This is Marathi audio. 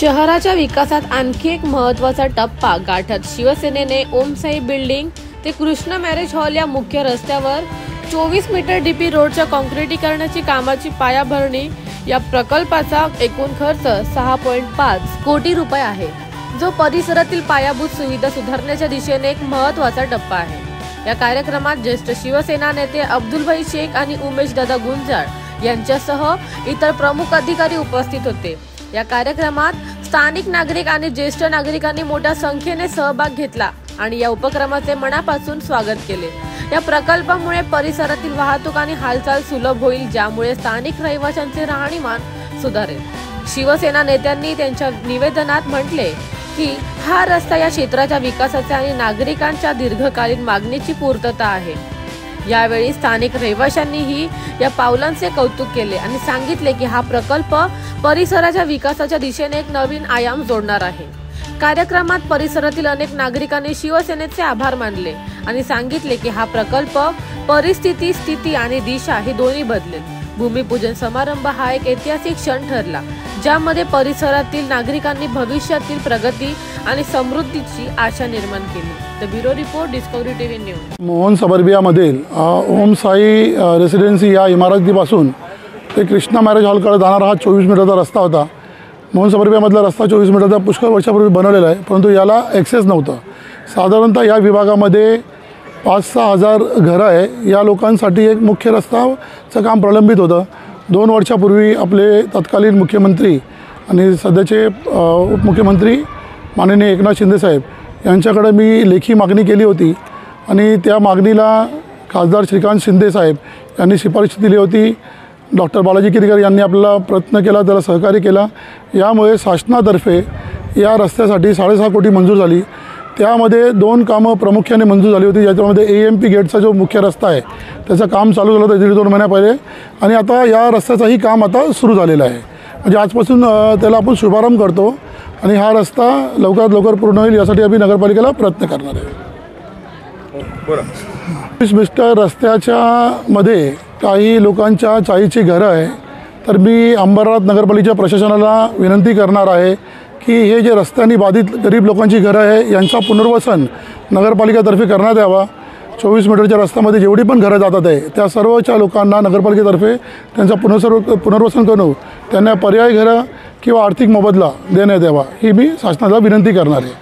शहराच्या विकासात आणखी एक महत्त्वाचा टप्पा गाठत शिवसेनेने ओमसाई बिल्डिंग ते कृष्ण मॅरेज हॉल या मुख्य रस्त्यावर 24 मीटर डीपी रोडच्या काँक्रिटीकरणाची कामाची पायाभरणी। या प्रकल्पाचा एकूण खर्च 6.5 कोटी रुपये आहे, जो परिसरातील पायाभूत सुविधा सुधारण्याच्या दिशेने एक महत्त्वाचा टप्पा आहे। या कार्यक्रमात ज्येष्ठ शिवसेना नेते अब्दुलभाई शेख आणि उमेश दादा गुंजाळ यांच्यासह इतर प्रमुख अधिकारी उपस्थित होते। या कार्यक्रमात स्थानिक नागरिक आणि ज्येष्ठ नागरिकांनी मोठ्या संख्येने सहभाग घेतला आणि या उपक्रमाचे मनापासून स्वागत केले। या प्रकल्पामुळे परिसरातील वाहतूक आणि हालचाल सुलभ होईल, ज्यामुळे स्थानिक रहिवाशांचे राहणीमान सुधारेल। शिवसेना नेत्यांनी त्यांच्या निवेदनात म्हटले की हा रस्ता या क्षेत्राच्या विकासाचे आणि नागरिकांच्या दीर्घकालीन मागणीची पूर्तता आहे। यावेळी स्थानिक रहिवाशांनीही या पावलांचे कौतुक केले आणि सांगितले की हा प्रकल्प परिसराच्या विकासाच्या दिशेने एक नवीन आयाम जोडणार आहे। कार्यक्रमात परिसरातील अनेक नागरिकांनी शिवसेनेचे आभार मानले आणि सांगितले की हा प्रकल्प परिस्थिती, स्थिती आणि दिशा हे दोन्ही बदलेल। भूमिपूजन समारंभ हा एक ऐतिहासिक क्षण ठरला, ज्यामध्ये परिसरातील नागरिकांनी भविष्यातील प्रगती आणि समृद्धीची आशा निर्माण केली। The bureau report, Discovery TV news. Mohan सबर्बियामधील ओमसाई रेसिडेन्सी या इमारतीपासून ते कृष्णा मॅरेज हॉलकडे जाणारा हा 24 मीटरचा रस्ता होता। मोहन सबर्बियामधला रस्ता 24 मीटरचा पुष्कळ वर्षापूर्वी बनवलेला आहे, परंतु याला ॲक्सेस नव्हतं। साधारणतः या विभागामध्ये 5-6 हजार घरं आहे। या लोकांसाठी एक मुख्य रस्ताचं काम प्रलंबित होतं। 2 वर्षापूर्वी आपले तत्कालीन मुख्यमंत्री आणि सध्याचे उपमुख्यमंत्री माननीय एकनाथ शिंदे साहेब यांच्याकडे मी लेखी मागणी केली होती आणि त्या मागणीला खासदार श्रीकांत शिंदे साहेब यांनी शिफारस दिली होती। डॉक्टर बालाजी किरकर यांनी आपल्याला प्रयत्न केला, त्याला सहकार्य केला। यामुळे शासनातर्फे या रस्त्यासाठी 6.5 कोटी मंजूर झाली। त्यामध्ये 2 कामं प्रामुख्याने मंजूर झाली होती, ज्याच्यामध्ये AMP गेटचा जो मुख्य रस्ता आहे त्याचं काम चालू झालं होतं 1.5-2 महिन्या पहिले आणि आता या रस्त्याचंही काम आता सुरू झालेलं आहे। म्हणजे आजपासून त्याला आपण शुभारंभ करतो आणि हा रस्ता लवकरात लवकर पूर्ण होईल यासाठी आम्ही नगरपालिकेला प्रयत्न करणार आहे। 24 मीटर रस्त्याच्या मध्ये काही लोकांच्या चाळीची घरं आहे, तर मी अंबरनाथ नगरपालिकेच्या प्रशासनाला विनंती करणार आहे की हे जे रस्त्यांनी बाधित गरीब लोकांची घरं आहे यांचा पुनर्वसन नगरपालिकेतर्फे करण्यात यावा। 24 मीटरच्या रस्त्यामध्ये जेवढी पण घरं जातात आहे त्या सर्वच्या लोकांना नगरपालिकेतर्फे त्यांचा पुनर्वसन करून त्यांना पर्यायी घरं किंवा आर्थिक मोबदला देण्यात यावा, ही मी शासनाला विनंती करणार आहे।